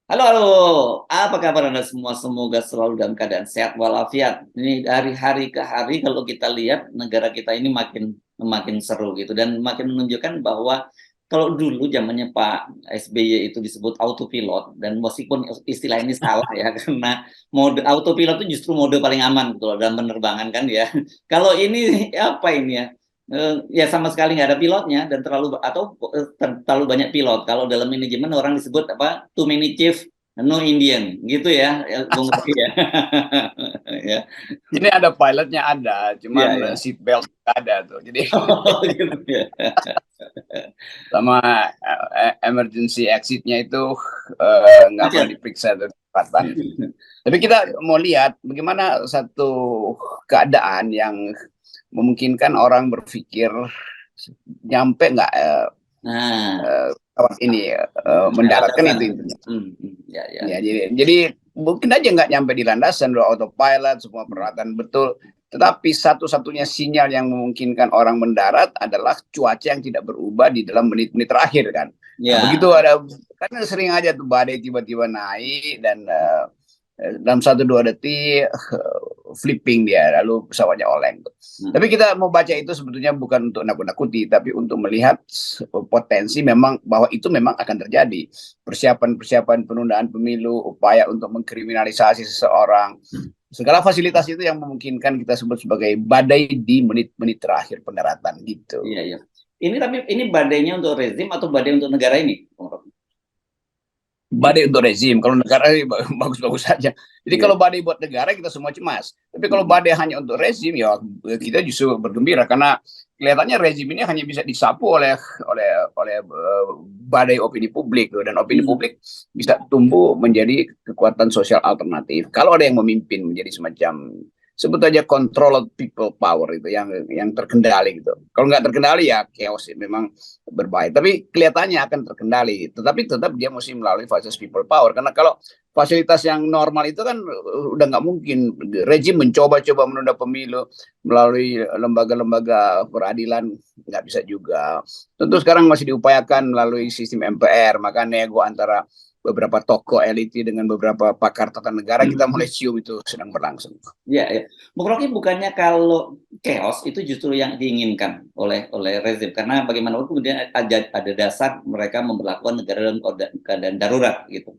Halo, halo. Apa kabar Anda semua? Semoga selalu dalam keadaan sehat walafiat. Ini dari hari ke hari kalau kita lihat negara kita ini makin makin seru gitu dan makin menunjukkan bahwa kalau dulu zamannya Pak SBY itu disebut autopilot dan meskipun istilah ini salah ya karena mode autopilot itu justru mode paling aman gitu loh dalam penerbangan kan ya. Kalau ini apa ini ya? Ya sama sekali nggak ada pilotnya dan terlalu banyak pilot. Kalau dalam manajemen orang disebut apa? Too many chief, no Indian, gitu ya, Bung Rocky ya. Ya, Ini ada pilotnya ada, ya, cuman ya. seat belt nggak ada tuh. Jadi Oh, gitu ya. sama emergency exitnya itu nggak pernah Macet. diperiksa tuh kecepatan. Tapi kita mau lihat bagaimana satu keadaan yang memungkinkan orang berpikir nyampe nggak Nah, ini lewat mendaratkan dasar. itu intinya. Ya, ya. Ya, jadi mungkin aja nggak nyampe di landasan, udah autopilot, semua peralatan betul. Tetapi satu-satunya sinyal yang memungkinkan orang mendarat adalah cuaca yang tidak berubah di dalam menit-menit terakhir kan. Nah, begitu Ya. ada, kan sering aja tuh badai tiba-tiba naik dan dalam 1-2 detik flipping dia, lalu pesawatnya oleng. Tapi Hmm. kita mau baca itu sebetulnya bukan untuk nakut-nakuti, tapi untuk melihat potensi memang bahwa itu memang akan terjadi. Persiapan-persiapan penundaan pemilu, upaya untuk mengkriminalisasi seseorang, segala fasilitas itu yang memungkinkan kita sebut sebagai badai di menit-menit terakhir pendaratan Iya, gitu. iya. Ini badainya untuk rezim atau badai untuk negara ini, Bung Rocky? Badai untuk rezim, kalau negara bagus-bagus saja. Jadi Iya. kalau badai buat negara kita semua cemas. Tapi kalau Hmm. badai hanya untuk rezim ya kita justru bergembira karena kelihatannya rezim ini hanya bisa disapu oleh badai opini publik dan opini Hmm. publik bisa tumbuh menjadi kekuatan sosial alternatif. Kalau ada yang memimpin menjadi semacam sebut aja control people power itu yang terkendali gitu. Kalau nggak terkendali ya chaos memang berbahaya. Tapi kelihatannya akan terkendali. Tetapi tetap dia mesti melalui fasilitas people power. Karena kalau fasilitas yang normal itu kan udah nggak mungkin. Rejim mencoba-coba menunda pemilu melalui lembaga-lembaga peradilan nggak bisa juga. Tentu sekarang masih diupayakan melalui sistem MPR. Maka nego antara beberapa tokoh elit dengan beberapa pakar tata negara kita mulai cium itu sedang berlangsung. Ya, ya. Bung Rocky, bukannya kalau chaos itu justru yang diinginkan oleh rezim karena bagaimanapun kemudian ada dasar mereka memperlakukan negara dalam keadaan darurat gitu.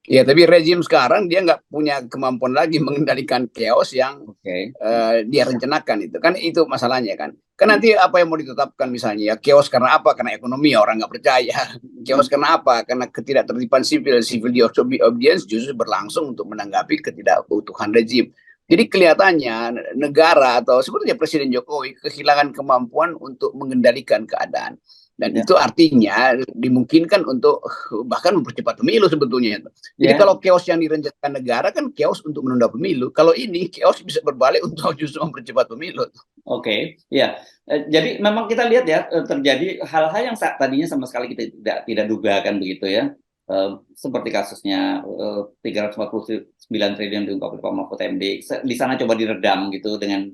Ya, tapi rejim sekarang dia nggak punya kemampuan lagi mengendalikan chaos yang Oke. dia rencanakan itu. Kan itu masalahnya kan. Kan nanti apa yang mau ditetapkan misalnya ya chaos karena apa? Karena ekonomi orang nggak percaya. Chaos karena apa? Karena ketidaktertiban sipil, civil disobedience justru berlangsung untuk menanggapi ketidakutuhan rejim. Jadi kelihatannya negara atau sebetulnya Presiden Jokowi kehilangan kemampuan untuk mengendalikan keadaan. Dan Ya, itu artinya dimungkinkan untuk bahkan mempercepat pemilu sebetulnya. Jadi ya. kalau chaos yang direncanakan negara kan chaos untuk menunda pemilu. Kalau ini chaos bisa berbalik untuk justru mempercepat pemilu. Oke, ya. Jadi memang kita lihat ya terjadi hal-hal yang tadinya sama sekali kita tidak duga kan begitu ya. Seperti kasusnya 349 triliun diungkap oleh Pak Mahfud MD. Di sana coba diredam gitu dengan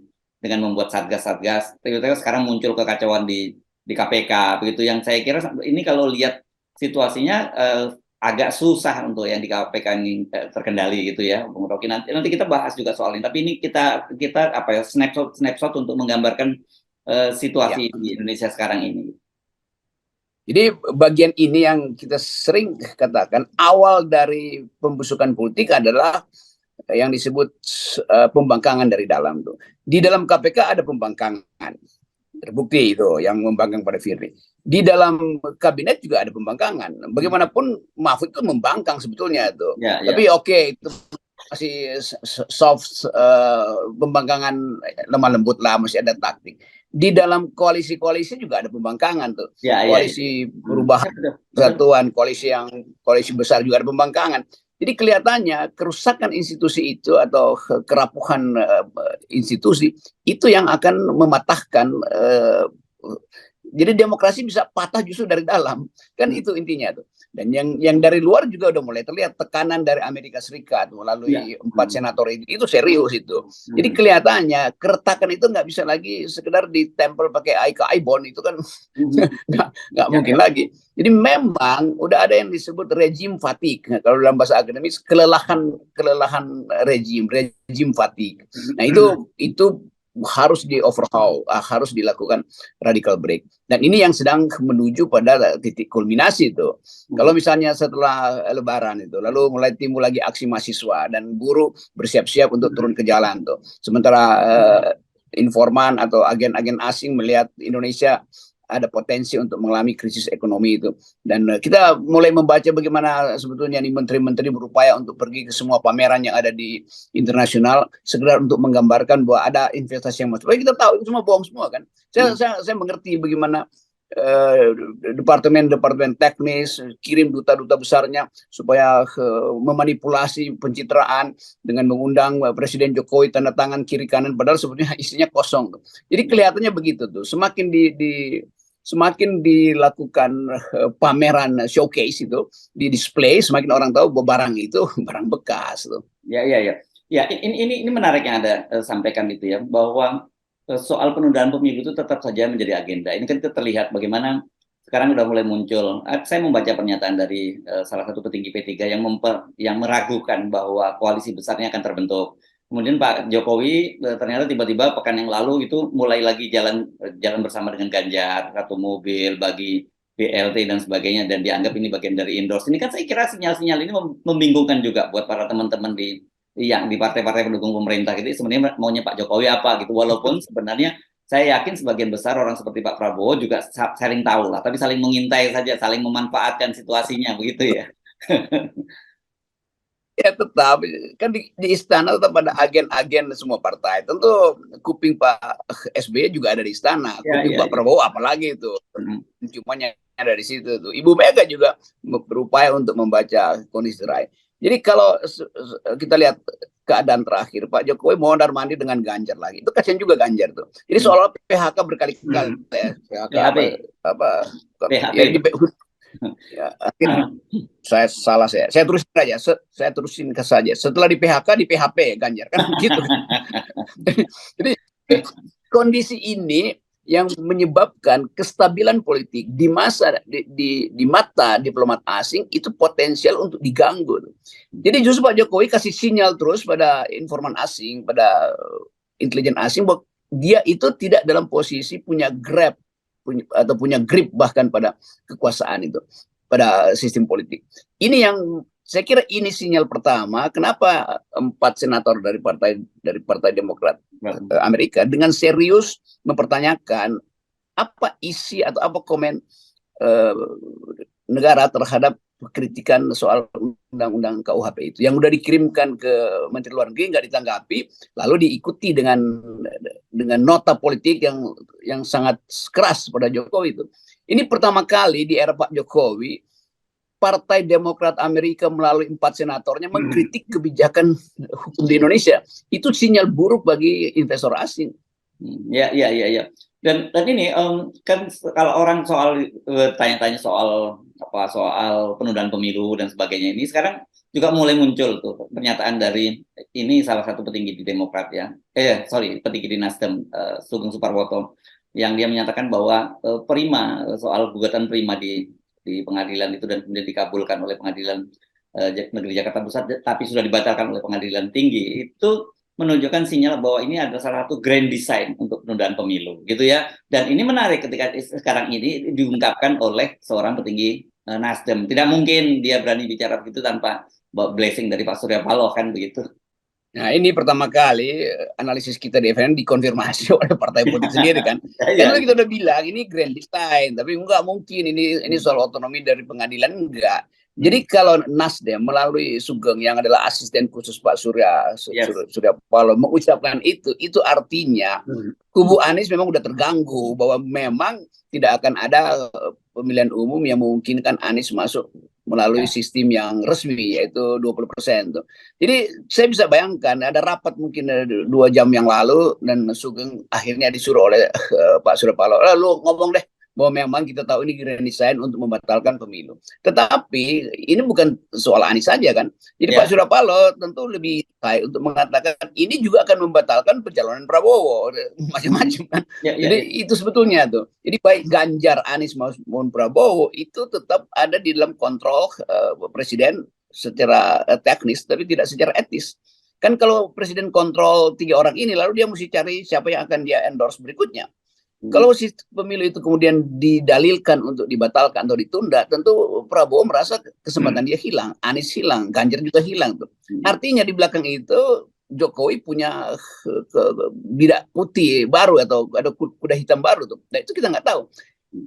membuat satgas-satgas. Tiba-tiba sekarang muncul kekacauan di KPK begitu yang saya kira ini kalau lihat situasinya agak susah untuk yang di KPK ini terkendali gitu ya, Bung Rocky. Nanti kita bahas juga soal ini. Tapi ini kita apa ya snapshot untuk menggambarkan Ya. situasi di Indonesia sekarang ini. Jadi bagian ini yang kita sering katakan awal dari pembusukan politik adalah yang disebut pembangkangan dari dalam tuh. Di dalam KPK ada pembangkangan. Terbukti itu yang membangkang pada Firly. Di dalam kabinet juga ada pembangkangan. Bagaimanapun Mahfud itu membangkang sebetulnya itu. Ya, Tapi ya. oke, itu masih soft pembangkangan lemah lembut lah, masih ada taktik. Di dalam koalisi-koalisi juga ada pembangkangan tuh. Ya, ya, ya. Koalisi Ya, perubahan betul, betul. persatuan, koalisi besar juga ada pembangkangan. Jadi kelihatannya kerusakan institusi itu atau kerapuhan institusi itu yang akan mematahkan jadi demokrasi bisa patah justru dari dalam kan itu intinya tuh. Dan yang dari luar juga udah mulai terlihat tekanan dari Amerika Serikat melalui 4 senator itu serius itu. Jadi kelihatannya keretakan itu nggak bisa lagi sekedar ditempel pakai icon itu kan nggak mungkin lagi. Jadi memang udah ada yang disebut rejim fatigue. Nah, kalau dalam bahasa akademis kelelahan rejim fatigue. Nah itu harus di overhaul, harus dilakukan radical break. Dan ini yang sedang menuju pada titik kulminasi itu. Kalau misalnya setelah Lebaran itu, lalu mulai timbul lagi aksi mahasiswa dan buruh bersiap-siap untuk turun ke jalan tuh. Sementara informan atau agen-agen asing melihat Indonesia ada potensi untuk mengalami krisis ekonomi itu. Dan kita mulai membaca bagaimana sebetulnya nih menteri-menteri berupaya untuk pergi ke semua pameran yang ada di internasional, sekedar untuk menggambarkan bahwa ada investasi yang masuk. Kita tahu itu semua bohong semua kan. Saya mengerti bagaimana departemen teknis kirim duta-duta besarnya supaya memanipulasi pencitraan dengan mengundang Presiden Jokowi tanda tangan kiri kanan, padahal sebetulnya isinya kosong. Jadi kelihatannya begitu tuh. Semakin dilakukan pameran showcase itu, di display, semakin orang tahu bahwa barang itu barang bekas tuh. Ya. Ini menarik yang Anda sampaikan itu ya, bahwa soal penundaan pemilu itu tetap saja menjadi agenda. Ini kan terlihat bagaimana sekarang sudah mulai muncul. Saya membaca pernyataan dari salah satu petinggi P3 yang meragukan bahwa koalisi besarnya akan terbentuk. Kemudian Pak Jokowi ternyata tiba-tiba pekan yang lalu itu mulai lagi jalan bersama dengan Ganjar, satu mobil bagi BLT dan sebagainya, dan dianggap ini bagian dari endorse. Ini kan saya kira sinyal-sinyal ini membingungkan juga buat para teman-teman di partai-partai pendukung pemerintah gitu. Sebenarnya maunya Pak Jokowi apa gitu. Walaupun sebenarnya saya yakin sebagian besar orang seperti Pak Prabowo juga saling tahu lah, tapi saling mengintai saja, saling memanfaatkan situasinya begitu ya. Ya tetap kan di istana tetap ada agen-agen semua partai. Tentu kuping Pak SBY juga ada di istana, kuping Pak Prabowo apalagi itu. Cumanya ada di situ tuh. Ibu Mega juga berupaya untuk membaca kondisi terakhir. Jadi kalau kita lihat keadaan terakhir, Pak Jokowi mondar mandir dengan Ganjar lagi. Itu kasihan juga Ganjar tuh. Jadi soal PHK berkali-kali ya. PHP. Ya, saya salah saya terusin aja, saya terusin saja. Setelah di PHP Ganjar kan gitu. Jadi kondisi ini yang menyebabkan kestabilan politik di mata diplomat asing itu potensial untuk diganggu. Jadi justru Pak Jokowi kasih sinyal terus pada informan asing, pada intelijen asing bahwa dia itu tidak dalam posisi punya grip bahkan pada kekuasaan itu, pada sistem politik. Ini yang saya kira ini sinyal pertama kenapa 4 senator dari Partai Demokrat Amerika dengan serius mempertanyakan apa isi atau apa komen negara terhadap kritikan soal undang-undang KUHP itu yang udah dikirimkan ke Menteri Luar Negeri, nggak ditanggapi, lalu diikuti dengan nota politik yang sangat keras pada Jokowi itu. Ini pertama kali di era Pak Jokowi Partai Demokrat Amerika melalui 4 senatornya mengkritik kebijakan hukum di Indonesia. Itu sinyal buruk bagi investor asing. Ya. Dan ini kan kalau orang tanya-tanya soal penundaan pemilu dan sebagainya, ini sekarang juga mulai muncul tuh pernyataan dari ini salah satu petinggi di Demokrat ya. Petinggi di Nasdem, Sugeng Suparwoto, yang dia menyatakan bahwa soal gugatan Prima di pengadilan itu dan kemudian dikabulkan oleh Pengadilan Negeri Jakarta Pusat tapi sudah dibatalkan oleh Pengadilan Tinggi, itu menunjukkan sinyal bahwa ini adalah salah satu grand design untuk penundaan pemilu gitu ya. Dan ini menarik ketika sekarang ini diungkapkan oleh seorang petinggi Nasdem. Tidak mungkin dia berani bicara begitu tanpa blessing dari Pak Surya Paloh kan begitu. Nah ini pertama kali analisis kita di FNN dikonfirmasi oleh partai politik sendiri kan. Karena kita udah bilang ini grand design, tapi enggak mungkin ini soal otonomi dari pengadilan, enggak. Jadi kalau Nasdem melalui Sugeng yang adalah asisten khusus Pak Surya Paloh mengucapkan itu artinya kubu Anies memang udah terganggu bahwa memang tidak akan ada pemilihan umum yang memungkinkan Anies masuk melalui sistem yang resmi yaitu 20%. Jadi saya bisa bayangkan ada rapat mungkin 2 jam yang lalu dan Sugeng akhirnya disuruh oleh Pak Surya Paloh, lalu ngomong deh bahwa memang kita tahu ini grand design untuk membatalkan pemilu. Tetapi ini bukan soal Anies saja kan. Jadi Pak Ya, Surya Paloh tentu lebih baik untuk mengatakan ini juga akan membatalkan pencalonan Prabowo, macam-macam kan. ya, ya, ya. Jadi itu sebetulnya tuh. Jadi baik Ganjar, Anies maupun Prabowo itu tetap ada di dalam kontrol presiden secara teknis, tapi tidak secara etis. Kan kalau presiden kontrol 3 orang ini, lalu dia mesti cari siapa yang akan dia endorse berikutnya. Hmm. Kalau sistem pemilu itu kemudian didalilkan untuk dibatalkan atau ditunda, tentu Prabowo merasa kesempatan dia hilang, Anies hilang, Ganjar juga hilang tuh. Artinya di belakang itu Jokowi punya bidak putih baru atau ada kuda hitam baru tuh. Nah itu kita nggak tahu.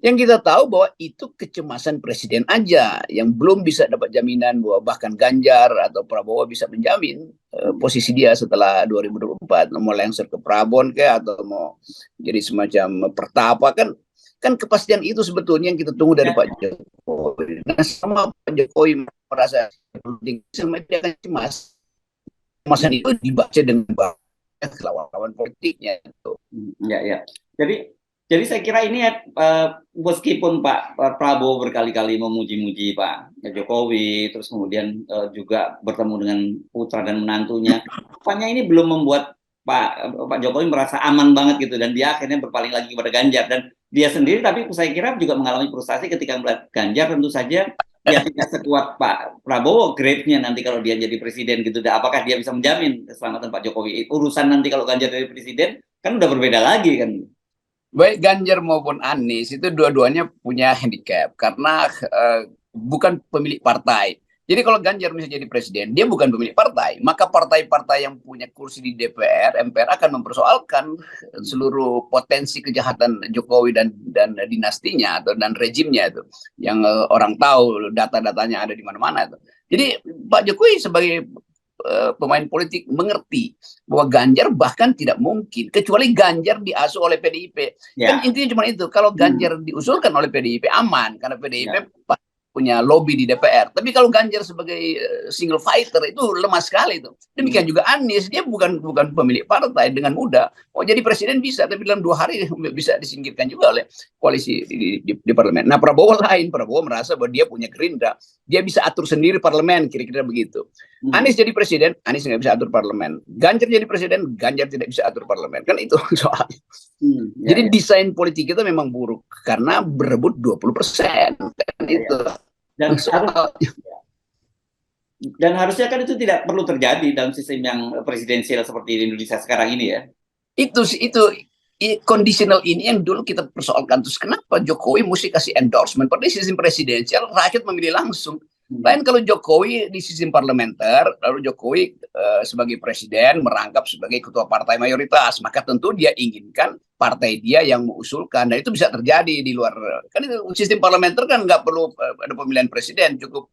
Yang kita tahu bahwa itu kecemasan presiden aja yang belum bisa dapat jaminan bahwa bahkan Ganjar atau Prabowo bisa menjamin posisi dia setelah 2024 mau lengser ke Prabon kayak atau mau jadi semacam pertapa kan kepastian itu sebetulnya yang kita tunggu dari Ya, Pak Jokowi. Nah, sama Pak Jokowi merasa penting sama dia akan cemas. Kecemasan itu dibaca dengan banyak lawan-lawan politiknya itu. ya, ya. Jadi jadi saya kira ini ya, meskipun Pak Prabowo berkali-kali memuji-muji Pak Jokowi, terus kemudian juga bertemu dengan putra dan menantunya, rupanya ini belum membuat Pak Jokowi merasa aman banget gitu, dan dia akhirnya berpaling lagi kepada Ganjar, dan dia sendiri tapi saya kira juga mengalami frustasi ketika melihat Ganjar tentu saja ya tidak sekuat Pak Prabowo grade-nya nanti kalau dia jadi presiden gitu. Apakah dia bisa menjamin keselamatan Pak Jokowi? Urusan nanti kalau Ganjar jadi presiden kan udah berbeda lagi kan. Baik Ganjar maupun Anies itu dua-duanya punya handicap karena bukan pemilik partai. Jadi kalau Ganjar misalnya jadi presiden, dia bukan pemilik partai, maka partai-partai yang punya kursi di DPR, MPR akan mempersoalkan seluruh potensi kejahatan Jokowi dan dinastinya atau dan rejimnya itu, yang orang tahu data-datanya ada di mana-mana itu. Jadi Pak Jokowi sebagai pemain politik mengerti bahwa Ganjar bahkan tidak mungkin kecuali Ganjar diasuh oleh PDIP. Kan Ya. intinya cuma itu. Kalau Hmm. Ganjar diusulkan oleh PDIP aman karena Ya. PDIP punya lobby di DPR. Tapi kalau Ganjar sebagai single fighter itu lemah sekali itu. Hmm. Demikian juga Anies, dia bukan pemilik partai dengan mudah. Oh jadi presiden bisa, tapi dalam 2 hari bisa disingkirkan juga oleh koalisi di parlemen. Nah Prabowo lain, Prabowo merasa bahwa dia punya Gerindra, dia bisa atur sendiri parlemen, kira-kira begitu. Hmm. Anies jadi presiden, Anies nggak bisa atur parlemen. Ganjar jadi presiden, Ganjar tidak bisa atur parlemen. Kan itu soalnya. Hmm. Ya, Jadi ya, desain politik kita memang buruk karena berebut 20%. Kan ya, ya. itu Dan soal. harusnya kan itu tidak perlu terjadi dalam sistem yang presidensial seperti di Indonesia sekarang ini ya. Itu conditional ini yang dulu kita persoalkan. Terus kenapa Jokowi mesti kasih endorsement? Pada sistem presidensial rakyat memilih langsung. Lain kalau Jokowi di sistem parlementer, lalu Jokowi sebagai presiden merangkap sebagai ketua partai mayoritas, maka tentu dia inginkan partai dia yang mengusulkan, dan itu bisa terjadi di luar. Kan itu sistem parlementer kan nggak perlu ada pemilihan presiden, cukup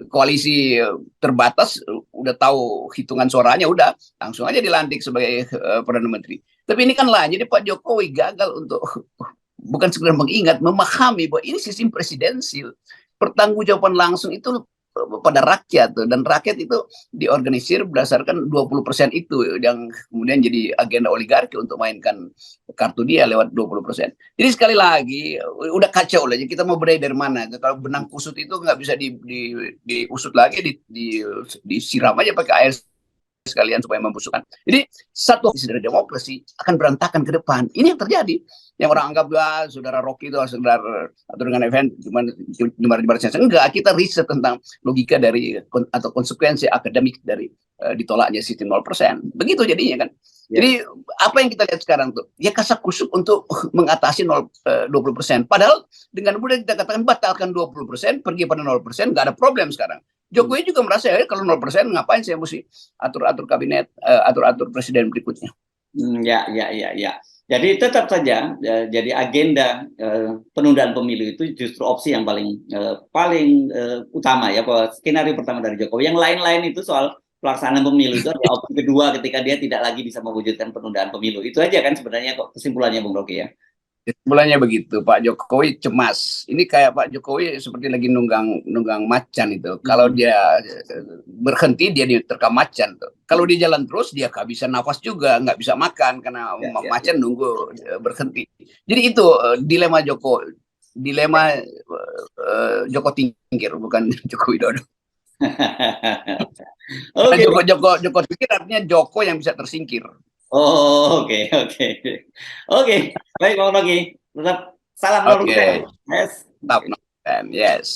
koalisi terbatas, udah tahu hitungan suaranya, udah langsung aja dilantik sebagai perdana menteri. Tapi ini kan lain, jadi Pak Jokowi gagal untuk bukan sekedar mengingat, memahami bahwa ini sistem presidensil. Pertanggungjawaban langsung itu pada rakyat, dan rakyat itu diorganisir berdasarkan 20% itu yang kemudian jadi agenda oligarki untuk mainkan kartu dia lewat 20%. Jadi sekali lagi udah kacau lah, kita mau berdaya dari mana? Kalau benang kusut itu nggak bisa diusut lagi, disiram aja pakai air sekalian supaya membusukkan. Jadi satu dari demokrasi akan berantakan ke depan. Ini yang terjadi. Yang orang anggap saudara Rocky itu sekedar atau dengan event cuma di barat. Enggak, kita riset tentang logika dari atau konsekuensi akademik dari ditolaknya sistem 0%. Begitu jadinya kan. Ya. Jadi apa yang kita lihat sekarang tuh? Ya kasak kusuk untuk mengatasi 20%. Padahal dengan mudah kita katakan batalkan 20%, pergi pada 0%, nggak ada problem sekarang. Jokowi juga merasa ya kalau 0% ngapain saya mesti atur-atur kabinet, atur-atur presiden berikutnya. Ya, ya, ya, ya. Jadi tetap saja, jadi agenda penundaan pemilu itu justru opsi yang paling utama ya, bahwa skenario pertama dari Jokowi. Yang lain-lain itu soal pelaksanaan pemilu itu adalah opsi kedua ketika dia tidak lagi bisa mewujudkan penundaan pemilu. Itu aja kan sebenarnya kok kesimpulannya Bung Rocky ya. Mulanya begitu, Pak Jokowi cemas. Ini kayak Pak Jokowi seperti lagi nunggang macan itu. Kalau dia berhenti, dia diterkam macan tuh. Kalau dia jalan terus, dia nggak bisa nafas juga, nggak bisa makan karena macan nunggu berhenti. Jadi itu dilema Jokowi. dilema Joko Tingkir, bukan Joko Widodo. Karena Oke. Joko Tingkir artinya Joko yang bisa tersingkir. Oh, oke, oke. Oke, baik Bang Rocky. Tetap salam Oke, Norwegian. Yes. tetap nonton. Yes.